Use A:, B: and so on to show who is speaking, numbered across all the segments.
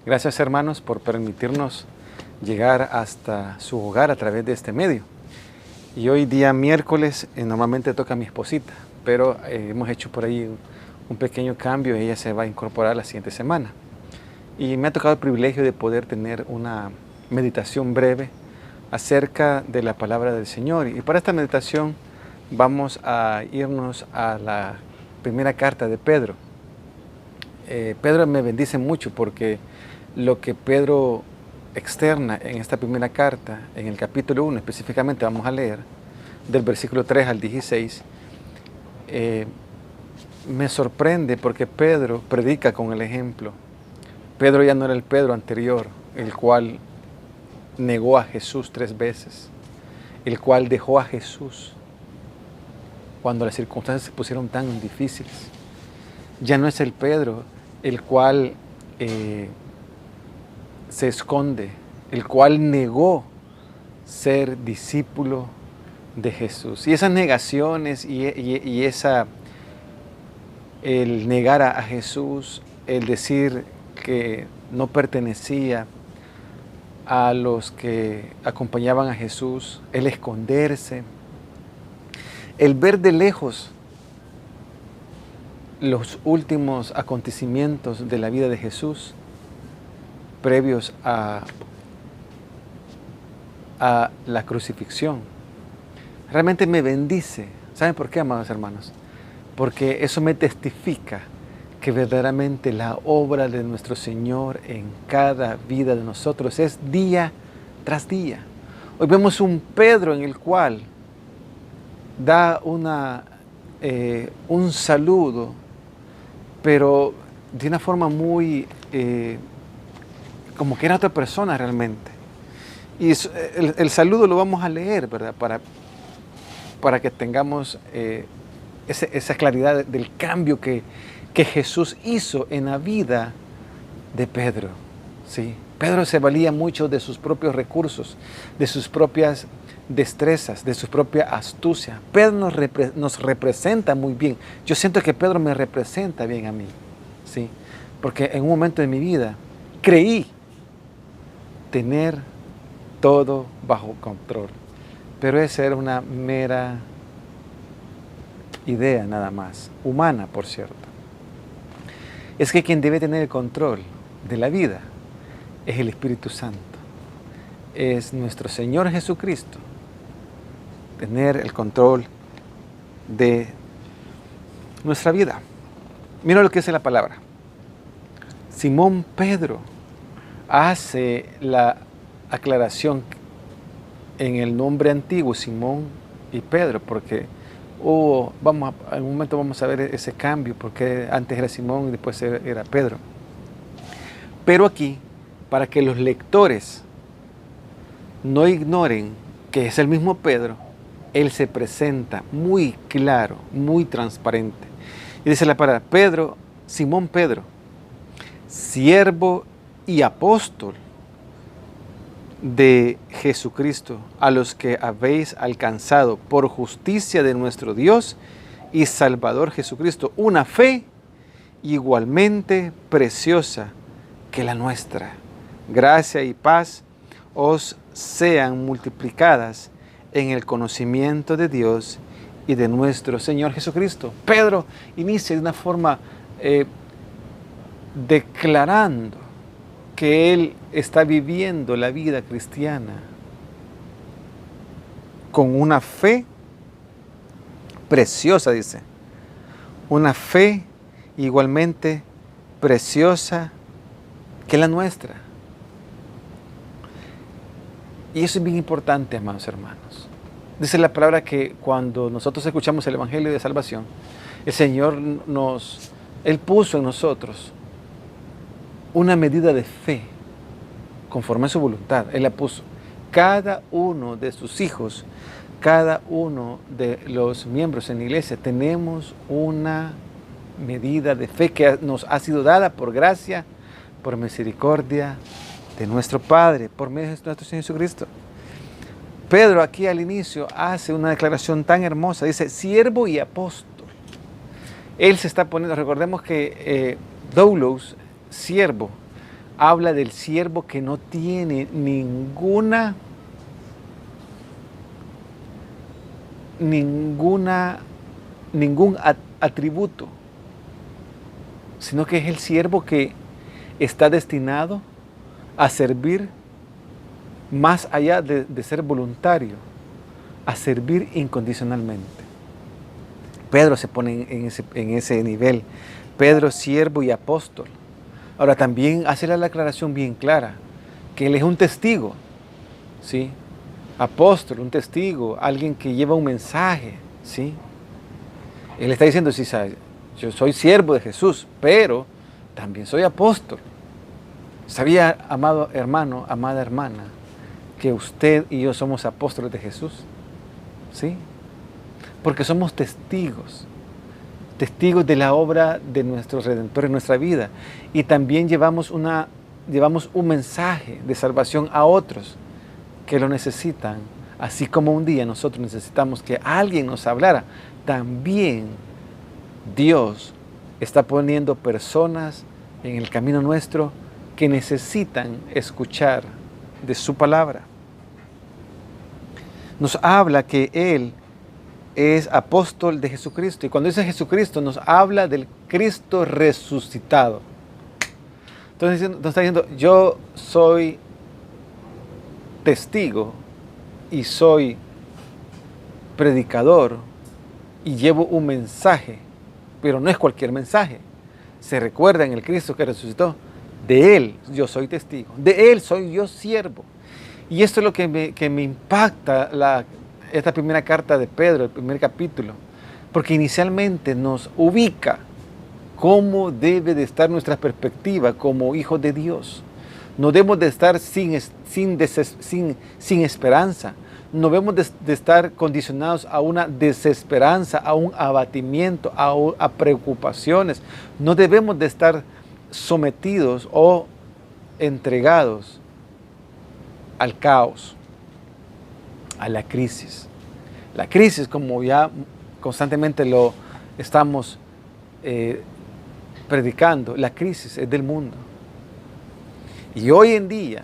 A: Gracias, hermanos, por permitirnos llegar hasta su hogar a través de este medio. Y hoy día miércoles normalmente toca a mi esposita, pero hemos hecho por ahí un pequeño cambio y ella se va a incorporar la siguiente semana. Y me ha tocado el privilegio de poder tener una meditación breve acerca de la palabra del Señor. Y para esta meditación vamos a irnos a la primera carta de Pedro. Pedro me bendice mucho porque lo que Pedro externa en esta primera carta, en el capítulo 1 específicamente, vamos a leer del versículo 3 al 16, me sorprende porque Pedro predica con el ejemplo. Pedro ya no era el Pedro anterior, el cual negó a Jesús 3 veces, el cual dejó a Jesús cuando las circunstancias se pusieron tan difíciles. Ya no es el Pedro el cual se esconde, el cual negó ser discípulo de Jesús. Y esas negaciones y el negar a Jesús, el decir que no pertenecía a los que acompañaban a Jesús, el esconderse, el ver de lejos los últimos acontecimientos de la vida de Jesús previos a la crucifixión, realmente me bendice. ¿Saben por qué, amados hermanos? Porque eso me testifica que verdaderamente la obra de nuestro Señor en cada vida de nosotros es día tras día. Hoy vemos un Pedro en el cual da un saludo, pero de una forma muy, como que era otra persona realmente. Y el saludo lo vamos a leer, ¿verdad? Para que tengamos esa claridad del cambio que Jesús hizo en la vida de Pedro, ¿sí? Pedro se valía mucho de sus propios recursos, de sus propias destrezas, de su propia astucia. Pedro nos representa muy bien. Yo siento que Pedro me representa bien a mí, ¿sí? Porque en un momento de mi vida creí tener todo bajo control, pero esa era una mera idea nada más, humana, por cierto. Es que quien debe tener el control de la vida es el Espíritu Santo, es nuestro Señor Jesucristo, tener el control de nuestra vida. Mira lo que dice la palabra. Simón Pedro hace la aclaración en el nombre antiguo, Simón y Pedro, porque en un momento vamos a ver ese cambio, porque antes era Simón y después era Pedro. Pero aquí, para que los lectores no ignoren que es el mismo Pedro, él se presenta muy claro, muy transparente. Y dice la palabra, Pedro, Simón Pedro, siervo y apóstol de Jesucristo, a los que habéis alcanzado por justicia de nuestro Dios y Salvador Jesucristo, una fe igualmente preciosa que la nuestra. Gracia y paz os sean multiplicadas en el conocimiento de Dios y de nuestro Señor Jesucristo. Pedro inicia de una forma declarando que él está viviendo la vida cristiana con una fe preciosa, dice. Una fe igualmente preciosa que la nuestra. Y eso es bien importante, amados hermanos. Dice la palabra que cuando nosotros escuchamos el Evangelio de salvación, el Señor Él puso en nosotros una medida de fe conforme a su voluntad. Él la puso. Cada uno de sus hijos, cada uno de los miembros en la iglesia, tenemos una medida de fe que nos ha sido dada por gracia, por misericordia de nuestro Padre, por medio de nuestro Señor Jesucristo. Pedro aquí al inicio hace una declaración tan hermosa, dice, siervo y apóstol. Él se está poniendo, recordemos que doulos, siervo, habla del siervo que no tiene ningún atributo, sino que es el siervo que está destinado a servir más allá de ser voluntario, a servir incondicionalmente. Pedro se pone en ese nivel. Pedro, siervo y apóstol. Ahora también hace la aclaración bien clara, que él es un testigo, ¿sí? Apóstol, un testigo, alguien que lleva un mensaje, ¿sí? Él está diciendo, sí, yo soy siervo de Jesús, pero también soy apóstol. ¿Sabía, amado hermano, amada hermana, que usted y yo somos apóstoles de Jesús? ¿Sí? Porque somos testigos de la obra de nuestro Redentor en nuestra vida. Y también llevamos un mensaje de salvación a otros que lo necesitan, así como un día nosotros necesitamos que alguien nos hablara. También Dios está poniendo personas en el camino nuestro que necesitan escuchar de su palabra. Nos habla que Él es apóstol de Jesucristo. Y cuando dice Jesucristo, nos habla del Cristo resucitado. Entonces nos está diciendo, yo soy testigo y soy predicador y llevo un mensaje, pero no es cualquier mensaje. Se recuerda en el Cristo que resucitó. De Él yo soy testigo, de Él soy yo siervo. Y esto es lo que me impacta esta primera carta de Pedro, el primer capítulo, porque inicialmente nos ubica cómo debe de estar nuestra perspectiva como hijos de Dios. No debemos de estar sin esperanza, no debemos de estar condicionados a una desesperanza, a un abatimiento, a preocupaciones. No debemos de estar sometidos o entregados al caos, a la crisis. La crisis, como ya constantemente lo estamos predicando, la crisis es del mundo. Y hoy en día,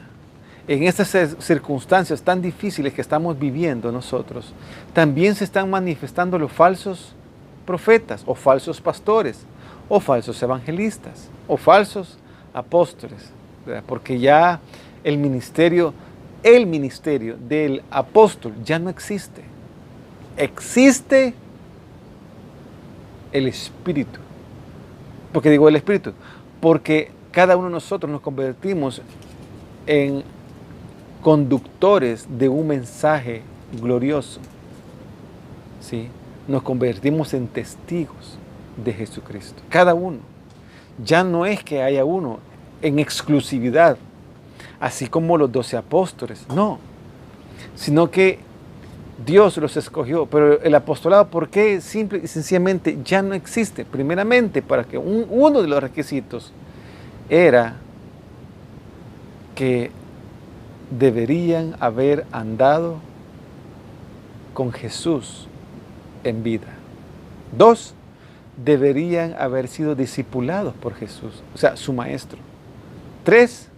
A: en estas circunstancias tan difíciles que estamos viviendo nosotros, también se están manifestando los falsos profetas o falsos pastores o falsos evangelistas o falsos apóstoles, ¿verdad? Porque ya el ministerio del apóstol ya no existe. Existe el Espíritu. ¿Por qué digo el Espíritu? Porque cada uno de nosotros nos convertimos en conductores de un mensaje glorioso. ¿Sí? Nos convertimos en testigos de Jesucristo. Cada uno. Ya no es que haya uno en exclusividad, así como los 12 apóstoles, no, sino que Dios los escogió, pero el apostolado, ¿por qué? Simple y sencillamente ya no existe. Primeramente, para que uno de los requisitos era que deberían haber andado con Jesús en vida. 2, deberían haber sido discipulados por Jesús, o sea, su maestro. 3,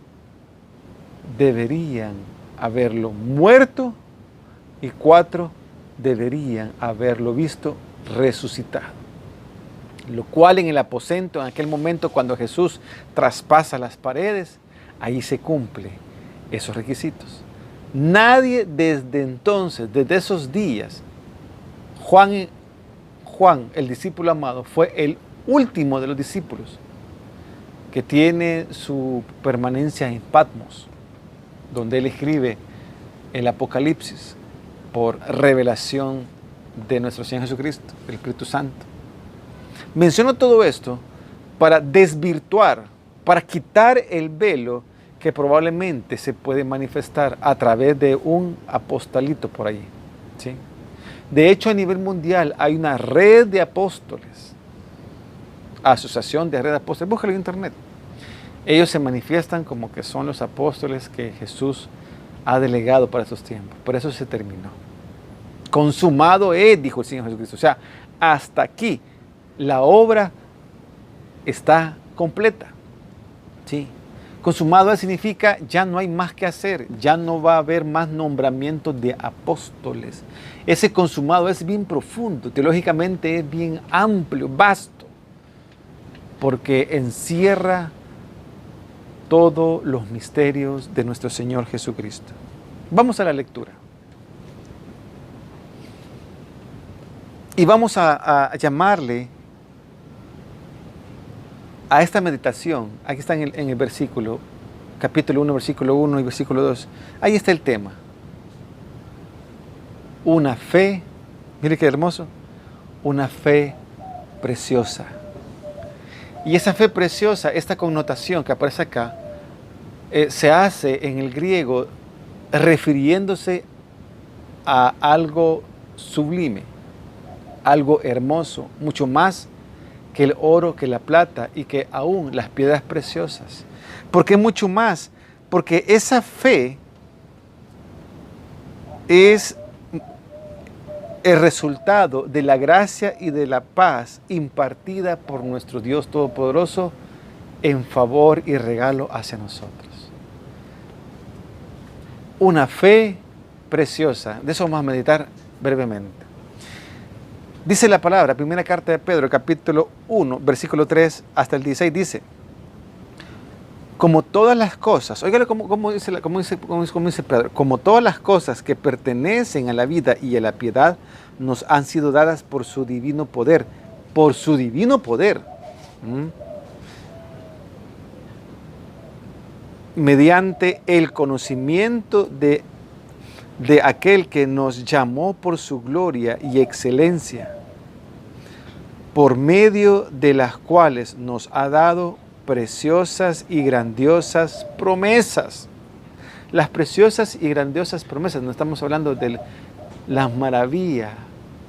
A: deberían haberlo muerto. Y 4, deberían haberlo visto resucitado. Lo cual en el aposento, en aquel momento cuando Jesús traspasa las paredes, ahí se cumple esos requisitos. Nadie desde entonces, desde esos días, Juan, el discípulo amado, fue el último de los discípulos que tiene su permanencia en Patmos, donde él escribe el Apocalipsis por revelación de nuestro Señor Jesucristo, el Espíritu Santo. Menciono todo esto para desvirtuar, para quitar el velo que probablemente se puede manifestar a través de un apostolito por ahí, ¿sí? De hecho, a nivel mundial hay una red de apóstoles, asociación de red de apóstoles, búscalo en internet. Ellos se manifiestan como que son los apóstoles que Jesús ha delegado para estos tiempos. Por eso se terminó. Consumado es, dijo el Señor Jesucristo. O sea, hasta aquí la obra está completa. ¿Sí? Consumado es significa ya no hay más que hacer, ya no va a haber más nombramientos de apóstoles. Ese consumado es bien profundo, teológicamente es bien amplio, vasto, porque encierra todos los misterios de nuestro Señor Jesucristo. Vamos a la lectura. Y vamos a llamarle a esta meditación, aquí está en el versículo, capítulo 1, versículo 1 y versículo 2. Ahí está el tema. Una fe, mire qué hermoso, una fe preciosa. Y esa fe preciosa, esta connotación que aparece acá, se hace en el griego refiriéndose a algo sublime, algo hermoso, mucho más que el oro, que la plata y que aún las piedras preciosas. ¿Por qué mucho más? Porque esa fe es el resultado de la gracia y de la paz impartida por nuestro Dios Todopoderoso en favor y regalo hacia nosotros. Una fe preciosa. De eso vamos a meditar brevemente. Dice la palabra, primera carta de Pedro, capítulo 1, versículo 3 hasta el 16, dice: como todas las cosas, oígale cómo dice Pedro, como todas las cosas que pertenecen a la vida y a la piedad nos han sido dadas por su divino poder. Por su divino poder. Mediante el conocimiento de aquel que nos llamó por su gloria y excelencia, por medio de las cuales nos ha dado preciosas y grandiosas promesas. Las preciosas y grandiosas promesas, no estamos hablando de la maravilla,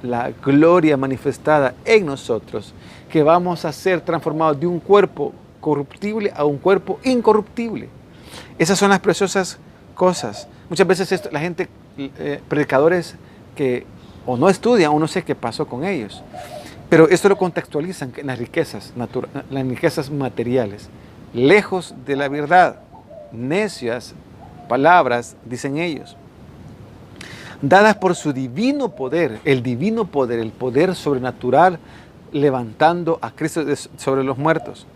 A: la gloria manifestada en nosotros, que vamos a ser transformados de un cuerpo corruptible a un cuerpo incorruptible. Esas son las preciosas cosas. Muchas veces la gente, predicadores que o no estudian o no sé qué pasó con ellos, pero esto lo contextualizan en las riquezas materiales, lejos de la verdad, necias palabras, dicen ellos, dadas por su divino poder, el poder sobrenatural, levantando a Cristo sobre los muertos,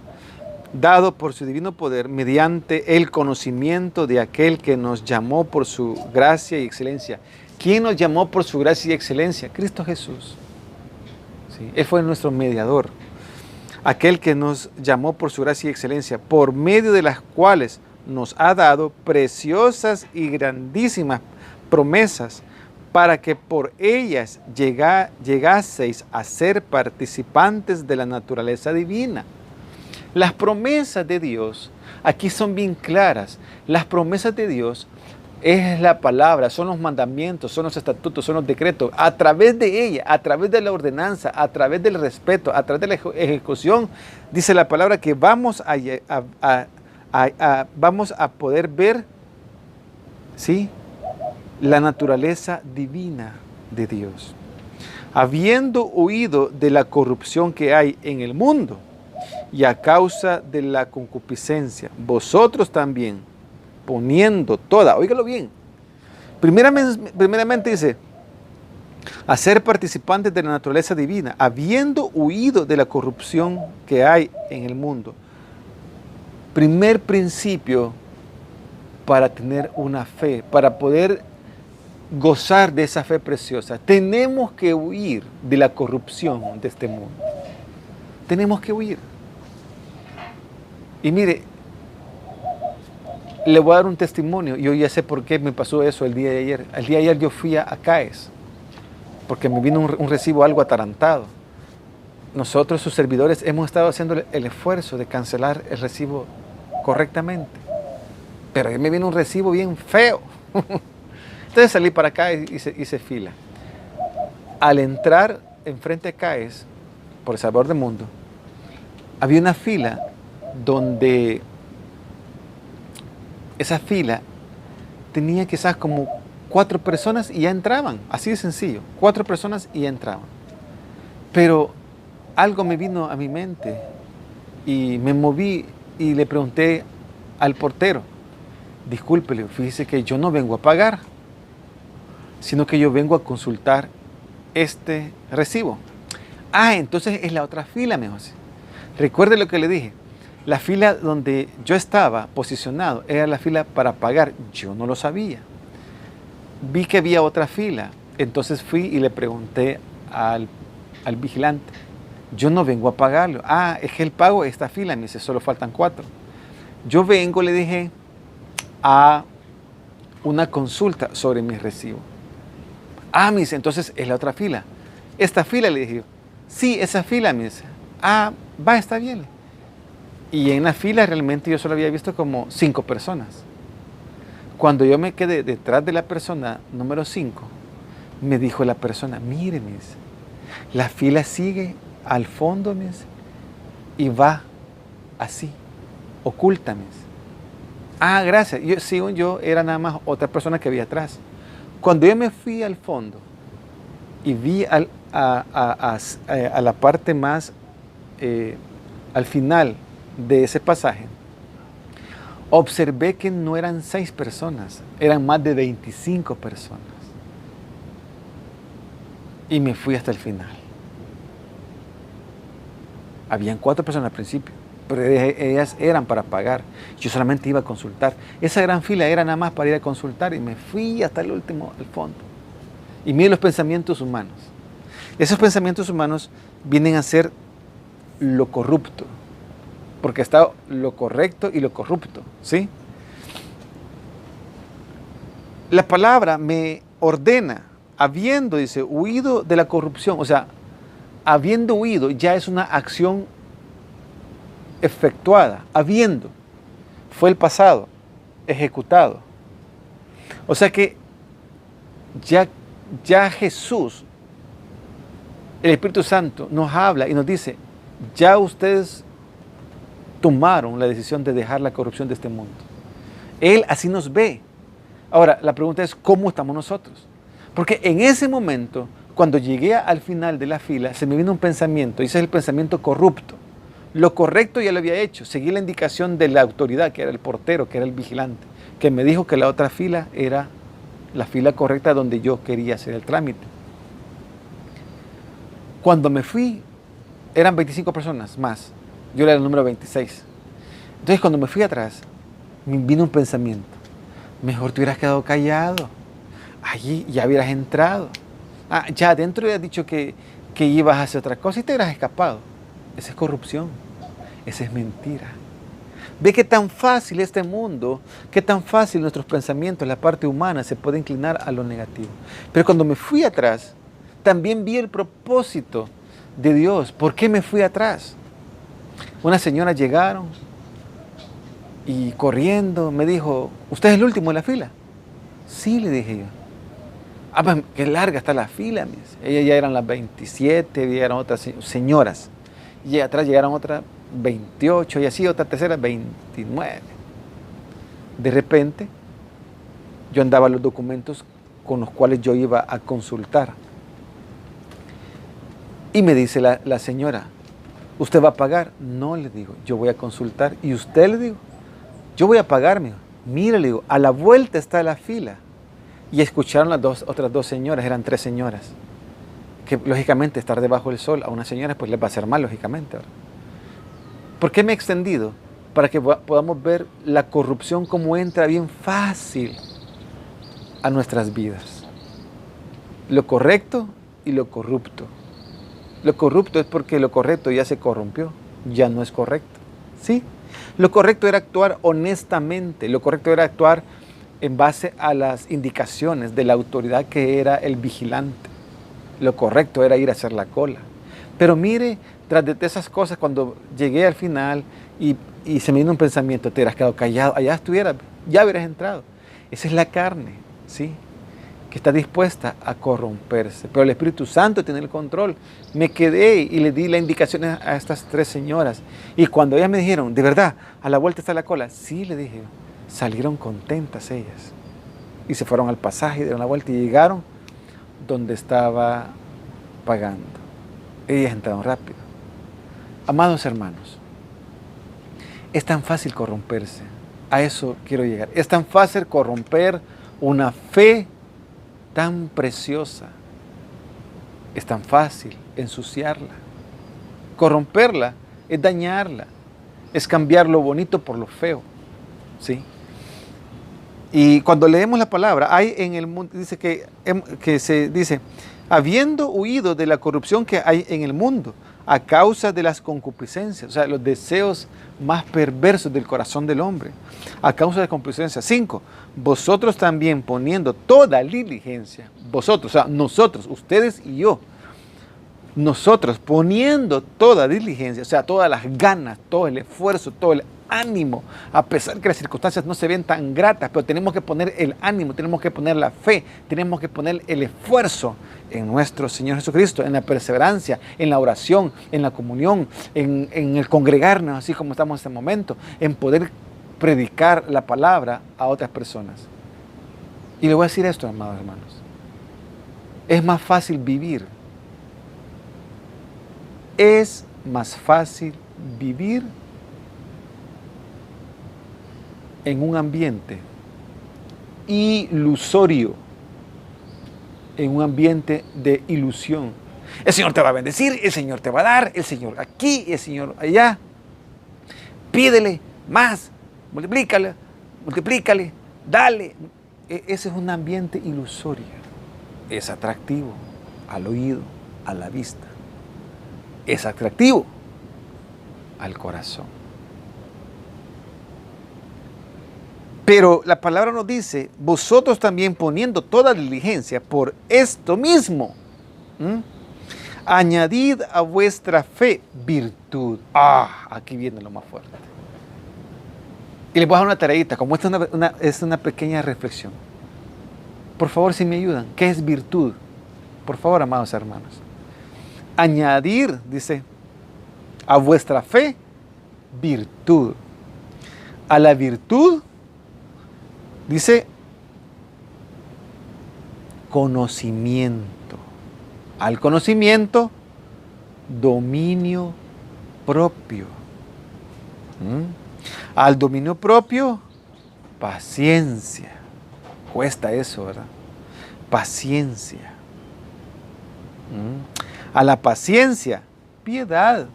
A: dado por su divino poder mediante el conocimiento de aquel que nos llamó por su gracia y excelencia. ¿Quién nos llamó por su gracia y excelencia? Cristo Jesús. ¿Sí? Él fue nuestro mediador. Aquel que nos llamó por su gracia y excelencia, por medio de las cuales nos ha dado preciosas y grandísimas promesas, para que por ellas llegaseis a ser participantes de la naturaleza divina. Las promesas de Dios aquí son bien claras. Las promesas de Dios es la palabra, son los mandamientos, son los estatutos, son los decretos. A través de ella, a través de la ordenanza, a través del respeto, a través de la ejecución, dice la palabra que vamos a poder ver, ¿sí?, la naturaleza divina de Dios. Habiendo huido de la corrupción que hay en el mundo, y a causa de la concupiscencia, vosotros también, poniendo toda, óigalo bien, primeramente dice, a ser participantes de la naturaleza divina, habiendo huido de la corrupción que hay en el mundo. Primer principio para tener una fe, para poder gozar de esa fe preciosa, tenemos que huir de la corrupción de este mundo. Tenemos que huir. Y mire, le voy a dar un testimonio. Yo ya sé por qué me pasó eso el día de ayer. El día de ayer yo fui a CAES, porque me vino un recibo algo atarantado. Nosotros, sus servidores, hemos estado haciendo el esfuerzo de cancelar el recibo correctamente. Pero ayer me vino un recibo bien feo. Entonces salí para acá y hice fila. Al entrar enfrente de CAES, por El Salvador del Mundo, había una fila donde esa fila tenía quizás como 4 personas y ya entraban, así de sencillo, 4 personas y ya entraban. Pero algo me vino a mi mente y me moví y le pregunté al portero, disculpe, fíjese que yo no vengo a pagar, sino que yo vengo a consultar este recibo. Ah, entonces es la otra fila, me dijo. Recuerde lo que le dije. La fila donde yo estaba posicionado era la fila para pagar. Yo no lo sabía. Vi que había otra fila. Entonces fui y le pregunté al vigilante. Yo no vengo a pagarlo. Ah, es que el pago es esta fila. Me dice, solo faltan 4. Yo vengo, le dije, a una consulta sobre mi recibo. Ah, me dice, entonces es la otra fila. Esta fila, le dije yo. Sí, esa fila, me dice. Ah, va, está bien. Y en la fila realmente yo solo había visto como 5 personas. Cuando yo me quedé detrás de la persona número 5, me dijo la persona, mire, me dice, la fila sigue al fondo, me dice, y va así, oculta, me dice. Ah, gracias. Según yo, era nada más otra persona que había atrás. Cuando yo me fui al fondo y vi a la parte más, al final de ese pasaje, observé que no eran 6 personas, eran más de 25 personas. Y me fui hasta el final. Habían 4 personas al principio, pero ellas eran para pagar. Yo solamente iba a consultar. Esa gran fila era nada más para ir a consultar y me fui hasta el último, al fondo. Y mire los pensamientos humanos. Esos pensamientos humanos vienen a ser lo corrupto, porque está lo correcto y lo corrupto, ¿sí? La palabra me ordena, habiendo, dice, huido de la corrupción, o sea, habiendo huido ya es una acción efectuada, habiendo, fue el pasado, ejecutado. O sea que ya Jesús, el Espíritu Santo, nos habla y nos dice, ya ustedes tomaron la decisión de dejar la corrupción de este mundo. Él así nos ve. Ahora, la pregunta es, ¿cómo estamos nosotros? Porque en ese momento, cuando llegué al final de la fila, se me vino un pensamiento, y ese es el pensamiento corrupto. Lo correcto ya lo había hecho, seguí la indicación de la autoridad, que era el portero, que era el vigilante, que me dijo que la otra fila era la fila correcta donde yo quería hacer el trámite. Cuando me fui, eran 25 personas más. Yo era el número 26. Entonces, cuando me fui atrás, me vino un pensamiento. Mejor te hubieras quedado callado. Allí ya hubieras entrado. Ah, ya adentro hubieras dicho que ibas a hacer otra cosa y te hubieras escapado. Esa es corrupción. Esa es mentira. Ve qué tan fácil este mundo, qué tan fácil nuestros pensamientos, la parte humana, se puede inclinar a lo negativo. Pero cuando me fui atrás, también vi el propósito de Dios. ¿Por qué me fui atrás? Unas señoras llegaron y corriendo me dijo, ¿usted es el último de la fila? Sí, le dije yo. Ah, pues qué larga está la fila. Ellas ya eran las 27, eran otras señoras. Y atrás llegaron otras 28 y así otra tercera 29. De repente, yo andaba los documentos con los cuales yo iba a consultar. Y me dice la señora, ¿usted va a pagar? No, le digo, yo voy a consultar. ¿Y usted? Le digo, yo voy a pagar. Mire, le digo, a la vuelta está la fila. Y escucharon las otras 2 señoras, eran 3 señoras. Que lógicamente estar debajo del sol a una señora pues les va a hacer mal, lógicamente. ¿Por qué me he extendido? Para que podamos ver la corrupción como entra bien fácil a nuestras vidas. Lo correcto y lo corrupto. Lo corrupto es porque lo correcto ya se corrompió, ya no es correcto. ¿Sí? Lo correcto era actuar honestamente, lo correcto era actuar en base a las indicaciones de la autoridad que era el vigilante. Lo correcto era ir a hacer la cola. Pero mire, tras de esas cosas, cuando llegué al final y se me vino un pensamiento, te hubieras quedado callado, allá estuvieras, ya hubieras entrado. Esa es la carne, ¿sí? Que está dispuesta a corromperse. Pero el Espíritu Santo tiene el control. Me quedé y le di las indicaciones a estas 3 señoras. Y cuando ellas me dijeron, de verdad, a la vuelta está la cola. Sí, le dije, salieron contentas ellas. Y se fueron al pasaje, dieron la vuelta y llegaron donde estaba pagando. Ellas entraron rápido. Amados hermanos, es tan fácil corromperse, A eso quiero llegar. Es tan fácil corromper una fe tan preciosa. Es tan fácil ensuciarla. Corromperla es dañarla. Es cambiar lo bonito por lo feo. ¿Sí? Y cuando leemos la palabra, hay en el mundo, dice que se dice, habiendo huido de la corrupción que hay en el mundo, a causa de las concupiscencias, o sea, los deseos más perversos del corazón del hombre, a causa de concupiscencias. 5, vosotros también poniendo toda diligencia, vosotros, o sea, nosotros, ustedes y yo, nosotros poniendo toda diligencia, o sea, todas las ganas, todo el esfuerzo, todo el ánimo, a pesar que las circunstancias no se ven tan gratas, pero tenemos que poner el ánimo, tenemos que poner la fe, tenemos que poner el esfuerzo en nuestro Señor Jesucristo, en la perseverancia, en la oración, en la comunión, en el congregarnos, así como estamos en este momento, en poder predicar la palabra a otras personas. Y le voy a decir esto, amados hermanos, es más fácil vivir. Es más fácil vivir en un ambiente ilusorio, en un ambiente de ilusión. El Señor te va a bendecir, el Señor te va a dar, el Señor aquí, el Señor allá. Pídele más, multiplícale, dale. Ese es un ambiente ilusorio. Es atractivo al oído, a la vista. Es atractivo al corazón. Pero la palabra nos dice, vosotros también poniendo toda diligencia por esto mismo, añadid a vuestra fe virtud. Aquí viene lo más fuerte. Y les voy a dar una tareita, como esta es una pequeña reflexión. Por favor, si me ayudan, ¿qué es virtud? Por favor, amados hermanos. Añadir, dice, a vuestra fe virtud. A la virtud, dice, conocimiento. Al conocimiento, dominio propio. Al dominio propio, paciencia. Cuesta eso, ¿verdad? Paciencia. A la paciencia, piedad.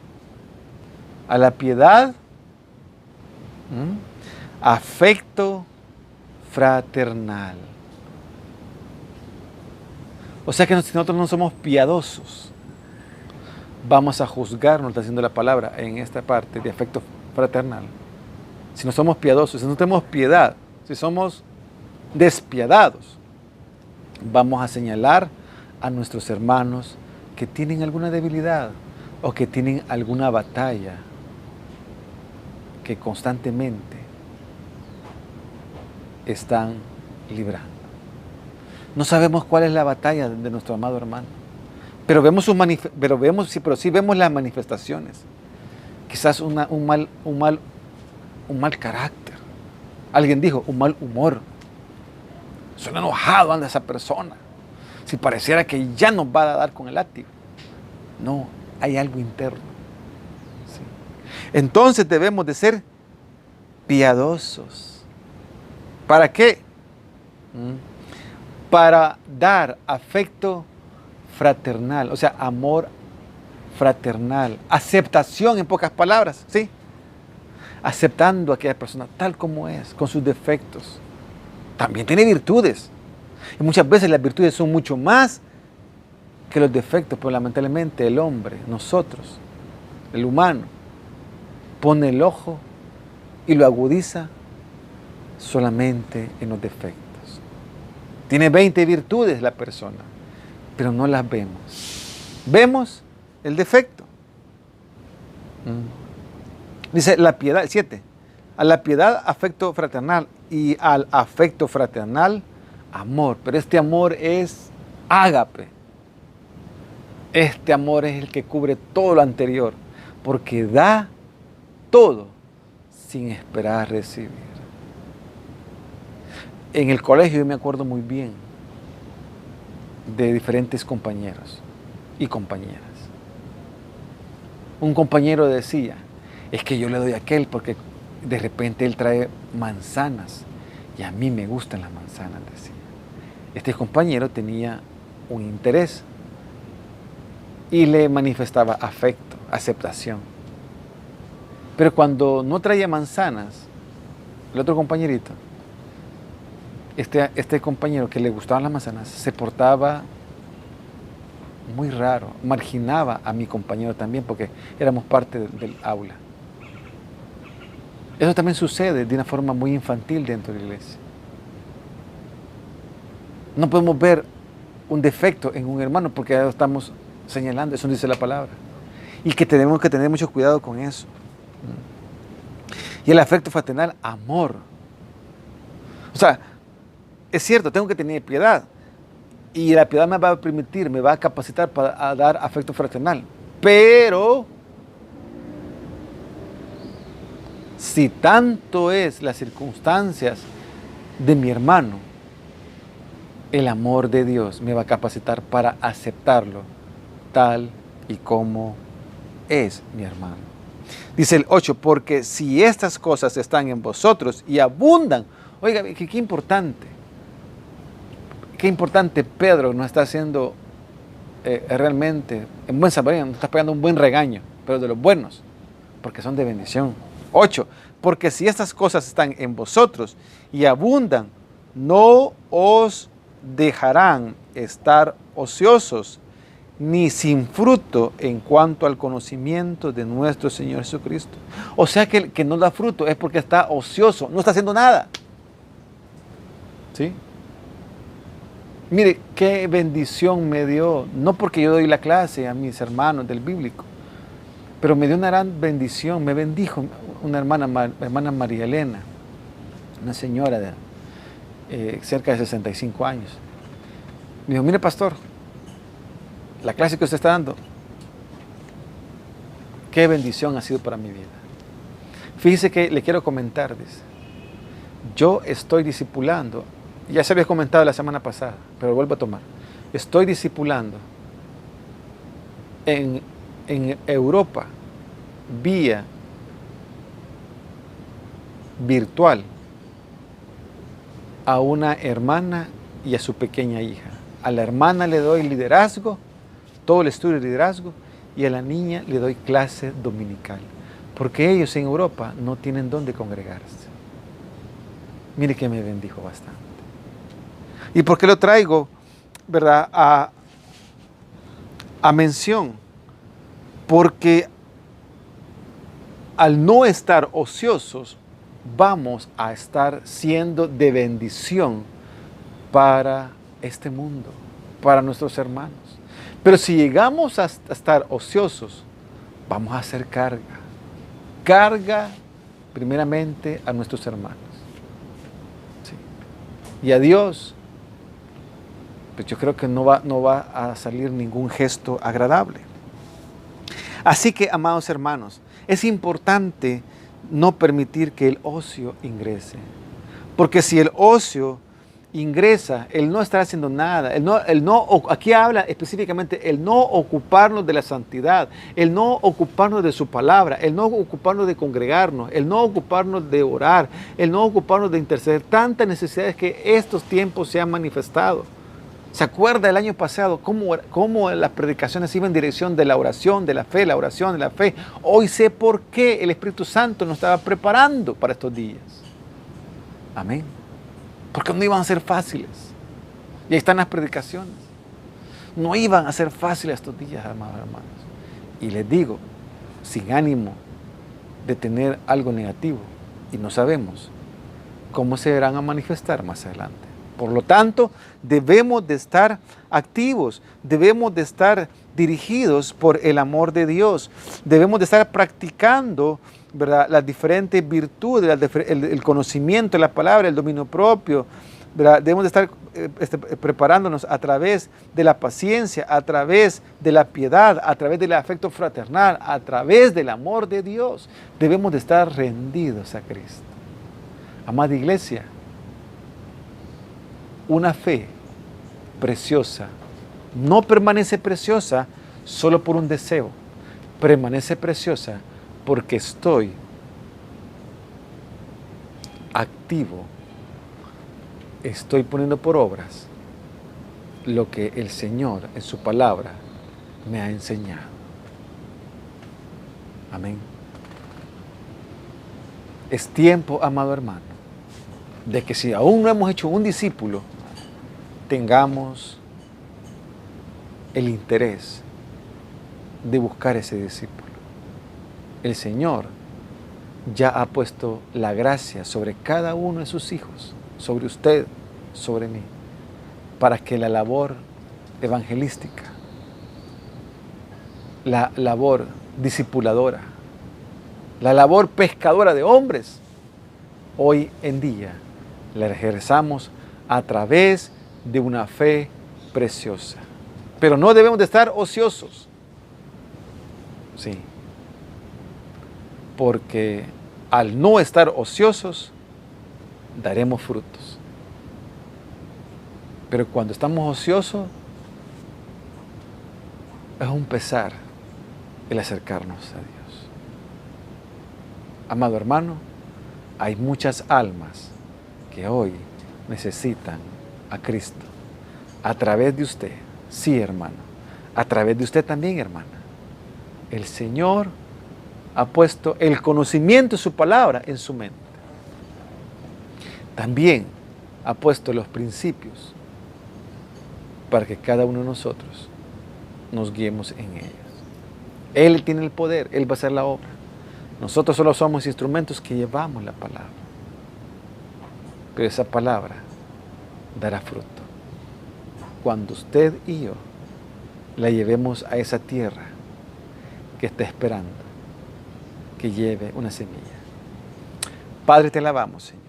A: A la piedad, afecto fraternal. O sea que si nosotros no somos piadosos, vamos a juzgar, nos está diciendo la palabra en esta parte de afecto fraternal. Si no somos piadosos, si no tenemos piedad, si somos despiadados, vamos a señalar a nuestros hermanos que tienen alguna debilidad o que tienen alguna batalla que constantemente están librando. No sabemos cuál es la batalla de nuestro amado hermano, pero sí vemos las manifestaciones. Quizás un mal carácter. Alguien dijo, un mal humor. Suena enojado anda esa persona. Si pareciera que ya nos va a dar con el látigo. No, hay algo interno. ¿Sí? Entonces debemos de ser piadosos. ¿Para qué? Para dar afecto fraternal, o sea, amor fraternal, aceptación en pocas palabras, ¿sí? Aceptando a aquella persona tal como es, con sus defectos. También tiene virtudes. Y muchas veces las virtudes son mucho más que los defectos, pero lamentablemente el hombre, nosotros, el humano, pone el ojo y lo agudiza solamente en los defectos. Tiene 20 virtudes la persona, pero no las vemos. Vemos el defecto. Dice la piedad, 7. A la piedad, afecto fraternal, y al afecto fraternal, amor. Pero este amor es ágape. Este amor es el que cubre todo lo anterior, porque da todo sin esperar recibir. En el colegio yo me acuerdo muy bien de diferentes compañeros y compañeras. Un compañero decía, es que yo le doy a aquel porque De repente él trae manzanas y a mí me gustan las manzanas, decía. Este compañero tenía un interés y le manifestaba afecto, aceptación. Pero cuando no traía manzanas, el otro compañerito, este compañero que le gustaban las manzanas, se portaba muy raro, marginaba a mi compañero también porque éramos parte del aula. Eso también sucede de una forma muy infantil dentro de la iglesia. No podemos ver un defecto en un hermano porque ya lo estamos señalando, eso dice la palabra. Y que tenemos que tener mucho cuidado con eso. Y el afecto fraternal, amor. O sea, es cierto, tengo que tener piedad. Y la piedad me va a permitir, me va a capacitar para dar afecto fraternal. Pero, si tanto es las circunstancias de mi hermano, el amor de Dios me va a capacitar para aceptarlo tal y como es mi hermano. Dice el 8, porque si estas cosas están en vosotros y abundan, oiga, qué importante Pedro nos está haciendo realmente, en buen sabiduría, nos está pegando un buen regaño, pero de los buenos, porque son de bendición. 8, porque si estas cosas están en vosotros y abundan, no os dejarán estar ociosos ni sin fruto en cuanto al conocimiento de nuestro Señor Jesucristo. O sea que el que no da fruto es porque está ocioso, no está haciendo nada. ¿Sí? Mire, qué bendición me dio, no porque yo doy la clase a mis hermanos del bíblico, pero me dio una gran bendición, me bendijo una hermana María Elena, una señora de cerca de 65 años. Me dijo, mire pastor, la clase que usted está dando, qué bendición ha sido para mi vida. Fíjese que le quiero comentar, dice, yo estoy discipulando, ya se había comentado la semana pasada, pero lo vuelvo a tomar, estoy discipulando en Europa, vía virtual, a una hermana y a su pequeña hija. A la hermana le doy liderazgo, todo el estudio de liderazgo, y a la niña le doy clase dominical, porque ellos en Europa no tienen dónde congregarse. Mire que me bendijo bastante. ¿Y por qué lo traigo, verdad, a mención? Porque al no estar ociosos, vamos a estar siendo de bendición para este mundo, para nuestros hermanos. Pero si llegamos a estar ociosos, vamos a hacer carga primeramente a nuestros hermanos. Sí. Y a Dios, pues yo creo que no va a salir ningún gesto agradable. Así que, amados hermanos, es importante no permitir que el ocio ingrese. Porque si el ocio ingresa, el no estar haciendo nada, aquí habla específicamente el no ocuparnos de la santidad, el no ocuparnos de su palabra, el no ocuparnos de congregarnos, el no ocuparnos de orar, el no ocuparnos de interceder. Tantas necesidades que estos tiempos se han manifestado. ¿Se acuerda el año pasado cómo las predicaciones iban en dirección de la oración, de la fe, la oración, de la fe? Hoy sé por qué el Espíritu Santo nos estaba preparando para estos días. Amén. Porque no iban a ser fáciles. Y ahí están las predicaciones. No iban a ser fáciles estos días, amados hermanos. Y les digo, sin ánimo de tener algo negativo, y no sabemos cómo se van a manifestar más adelante. Por lo tanto, debemos de estar activos, debemos de estar dirigidos por el amor de Dios, debemos de estar practicando, ¿verdad?, las diferentes virtudes, el conocimiento de la palabra, el dominio propio, ¿verdad? Debemos de estar preparándonos a través de la paciencia, a través de la piedad, a través del afecto fraternal, a través del amor de Dios. Debemos de estar rendidos a Cristo. Amada iglesia, una fe preciosa no permanece preciosa solo por un deseo, permanece preciosa porque estoy activo, estoy poniendo por obras lo que el Señor en su palabra me ha enseñado. Amén. Es tiempo, amado hermano, de que si aún no hemos hecho un discípulo, tengamos el interés de buscar ese discípulo. El Señor ya ha puesto la gracia sobre cada uno de sus hijos, sobre usted, sobre mí, para que la labor evangelística, la labor discipuladora, la labor pescadora de hombres, hoy en día la ejerzamos a través de una fe preciosa. Pero no debemos de estar ociosos. Sí. Porque al no estar ociosos, daremos frutos. Pero cuando estamos ociosos, es un pesar el acercarnos a Dios. Amado hermano, hay muchas almas que hoy necesitan a Cristo. A través de usted, sí hermano, a través de usted también hermana. El Señor ha puesto el conocimiento de su palabra en su mente. También ha puesto los principios para que cada uno de nosotros nos guiemos en ellos. Él tiene el poder, Él va a hacer la obra. Nosotros solo somos instrumentos que llevamos la palabra. Pero esa palabra dará fruto cuando usted y yo la llevemos a esa tierra que está esperando que lleve una semilla. Padre, te alabamos, Señor.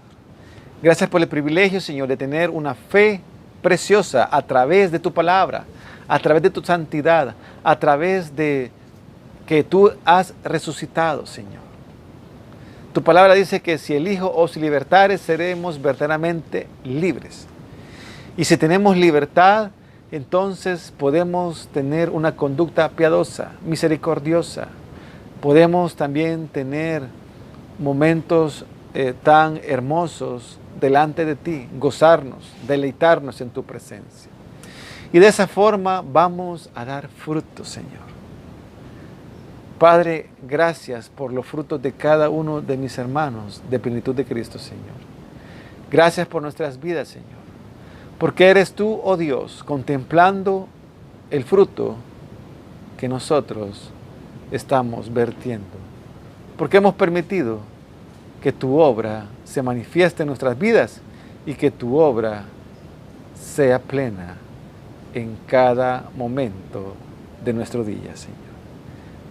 A: Gracias por el privilegio, Señor, de tener una fe preciosa a través de tu palabra, a través de tu santidad, a través de que tú has resucitado, Señor. Tu palabra dice que si el Hijo os libertare, seremos verdaderamente libres. Y si tenemos libertad, entonces podemos tener una conducta piadosa, misericordiosa. Podemos también tener momentos tan hermosos delante de ti, gozarnos, deleitarnos en tu presencia. Y de esa forma vamos a dar frutos, Señor. Padre, gracias por los frutos de cada uno de mis hermanos de plenitud de Cristo, Señor. Gracias por nuestras vidas, Señor. Porque eres tú, oh Dios, contemplando el fruto que nosotros estamos vertiendo. Porque hemos permitido que tu obra se manifieste en nuestras vidas y que tu obra sea plena en cada momento de nuestro día, Señor.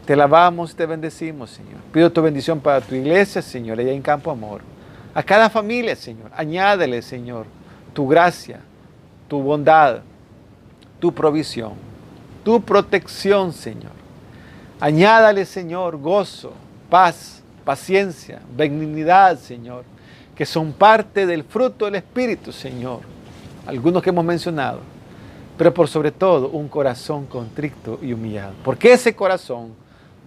A: Te alabamos y te bendecimos, Señor. Pido tu bendición para tu iglesia, Señor, allá en Campo Amor. A cada familia, Señor, añádele, Señor, tu gracia, tu bondad, tu provisión, tu protección, Señor. Añádale, Señor, gozo, paz, paciencia, benignidad, Señor, que son parte del fruto del Espíritu, Señor. Algunos que hemos mencionado, pero por sobre todo un corazón contrito y humillado. Porque ese corazón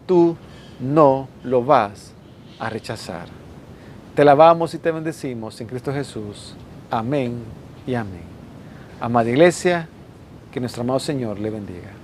A: tú no lo vas a rechazar. Te alabamos y te bendecimos en Cristo Jesús. Amén y amén. Amada iglesia, que nuestro amado Señor le bendiga.